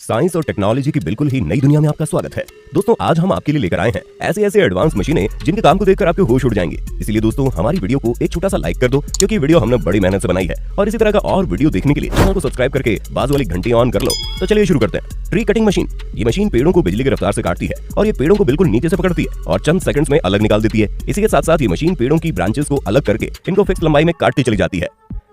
Science और technology की बिल्कुल ही नई दुनिया में आपका स्वागत है। दोस्तों, आज हम आपके लिए लेकर आए हैं ऐसे एडवांस मशीनें जिनके काम को देखकर आपके होश उड़ जाएंगे। इसलिए दोस्तों, हमारी वीडियो को एक छोटा सा लाइक कर दो, क्योंकि वीडियो हमने बड़ी मेहनत से बनाई है। और इसी तरह का और वीडियो देखने के लिए चैनल को सब्सक्राइब करके बाजू वाली घंटी ऑन कर लो। तो चलिए शुरू करते हैं। Tree cutting machine. ये मशीन पेड़ों को बिजली की रफ्तार से काटती है और ये पेड़ों को बिल्कुल नीचे से पकड़ती है और चंद सेकंड्स में अलग निकाल देती है। इसी के साथ साथ ये मशीन पेड़ों की ब्रांचेस को अलग करके इनको फिक्स लंबाई में काटती चली जाती है।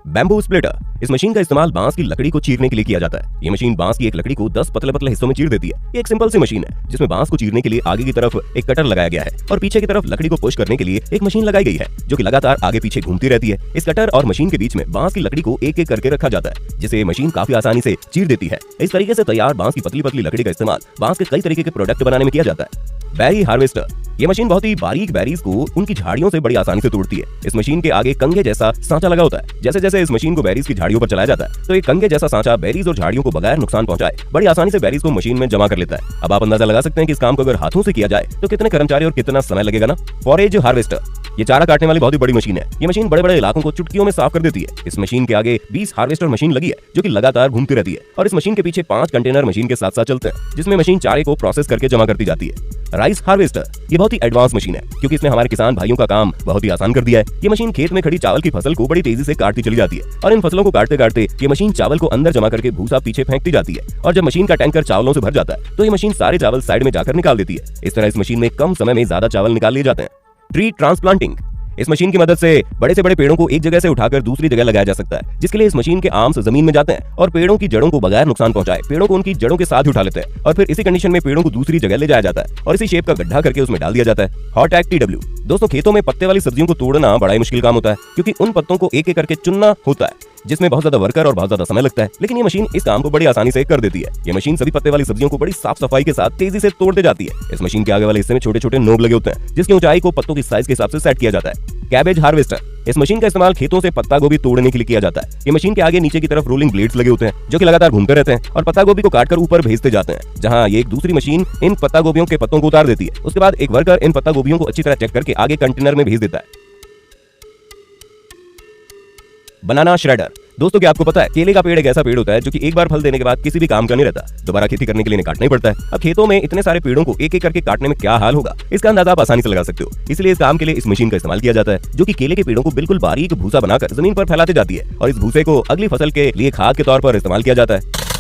Bamboo splitter. इस मशीन का इस्तेमाल बांस की लकड़ी को चीरने के लिए किया जाता है। ये मशीन बांस की एक लकड़ी को 10 पतले हिस्सों में चीर देती है। ये एक सिंपल सी मशीन है जिसमें बांस को चीरने के लिए आगे की तरफ एक कटर लगाया गया है और पीछे की तरफ लकड़ी को पुश करने के लिए एक मशीन लगाई गई है जो कि लगातार आगे पीछे घूमती रहती है। इस कटर और मशीन के बीच में बांस की लकड़ी को एक एक करके रखा जाता है, जिसे मशीन काफी आसानी से चीर देती है। इस तरीके से तैयार बांस की पतली लकड़ी का इस्तेमाल बांस के कई तरीके के प्रोडक्ट बनाने में किया जाता है। Berry harvester. ये मशीन बहुत ही बारीक बेरीज को उनकी झाड़ियों से बड़ी आसानी से तोड़ती है। इस मशीन के आगे कंघे जैसा सांचा लगा होता है। जैसे जैसे इस मशीन को बेरीज की झाड़ियों पर चलाया जाता है तो एक कंघे जैसा सांचा बेरीज और झाड़ियों को बगैर नुकसान पहुंचाए बड़ी आसानी से बेरीज को मशीन में जमा कर लेता है। अब आप अंदाजा लगा सकते हैं कि इस काम को अगर हाथों से किया जाए तो कितने कर्मचारी और कितना समय लगेगा ना। Forage harvester. ये चारा काटने वाली बहुत ही बड़ी मशीन है। ये मशीन बड़े बड़े इलाकों को चुटकियों में साफ कर देती है। इस मशीन के आगे 20 हार्वेस्टर मशीन लगी है जो कि लगातार घूमती रहती है और इस मशीन के पीछे 5 कंटेनर मशीन के साथ साथ चलते हैं, जिसमें मशीन चारे को प्रोसेस करके जमा करती जाती है। Rice harvester. ये बहुत ही एडवांस मशीन है क्योंकि इसने हमारे किसान भाइयों का काम बहुत ही आसान कर दिया है। ये मशीन खेत में खड़ी चावल की फसल को बड़ी तेजी से काटती चली जाती है और इन फसलों को काटते काटते ये मशीन चावल को अंदर जमा करके भूसा पीछे फेंकती जाती है और जब मशीन का टैंकर चावलों से भर जाता है तो ये मशीन सारे चावल साइड में जाकर निकाल देती है। इस तरह इस मशीन में कम समय में ज्यादा चावल निकाल लिए जाते हैं। Tree transplanting. इस मशीन की मदद से बड़े से बड़े पेड़ों को एक जगह से उठाकर दूसरी जगह लगाया जा सकता है, जिसके लिए इस मशीन के आर्म्स जमीन में जाते हैं और पेड़ों की जड़ों को बगैर नुकसान पहुंचाए पेड़ों को उनकी जड़ों के साथ ही उठा लेते हैं और फिर इसी कंडीशन में पेड़ों को दूसरी जगह ले जाया जाता है और इसी शेप का गड्ढा करके उसमें डाल दिया जाता है। Hot egg TW। दोस्तों, खेतों में पत्ते वाली सब्जियों को तोड़ना बड़ा ही मुश्किल काम होता है क्योंकि उन पत्तों को एक एक करके चुनना होता है, जिसमें बहुत ज्यादा वर्कर और बहुत ज्यादा समय लगता है। लेकिन ये मशीन इस काम को बड़ी आसानी से कर देती है। ये मशीन सभी पत्ते वाली सब्जियों को बड़ी साफ सफाई के साथ तेजी से तोड़ते जाती है। इस मशीन के आगे वाले हिस्से में छोटे छोटे नोब लगे होते हैं जिसकी ऊंचाई को पत्तों की साइज के हिसाब से सेट किया जाता है। Cabbage harvester. इस मशीन का इस्तेमाल खेतों से पत्ता गोभी तोड़ने के लिए किया जाता है। ये मशीन के आगे नीचे की तरफ रोलिंग ब्लेड्स लगे होते हैं जो कि लगातार घूमते रहते हैं और पत्ता गोभी को काटकर ऊपर भेजते जाते हैं, जहां ये एक दूसरी मशीन इन पत्ता गोभियों के पत्तों को उतार देती है। उसके बाद एक वर्कर इन पत्ता गोभियों को अच्छी तरह चेक करके आगे कंटेनर में भेज देता है। बनाना श्रेडर। दोस्तों, क्या आपको पता है केले का पेड़ एक ऐसा पेड़ होता है जो कि एक बार फल देने के बाद किसी भी काम का नहीं रहता, दोबारा खेती करने के लिए काटना ही पड़ता है। अब खेतों में इतने सारे पेड़ों को एक एक करके काटने में क्या हाल होगा, इसका अंदाजा आप आसानी से लगा सकते हो। इसलिए इस काम के लिए इस मशीन का इस्तेमाल किया जाता है जो कि केले के पेड़ों को बिल्कुल बारीक भूसा बनाकर जमीन पर फैलाते जाती है और इस भूसे को अगली फसल के लिए खाद के तौर पर इस्तेमाल किया जाता है।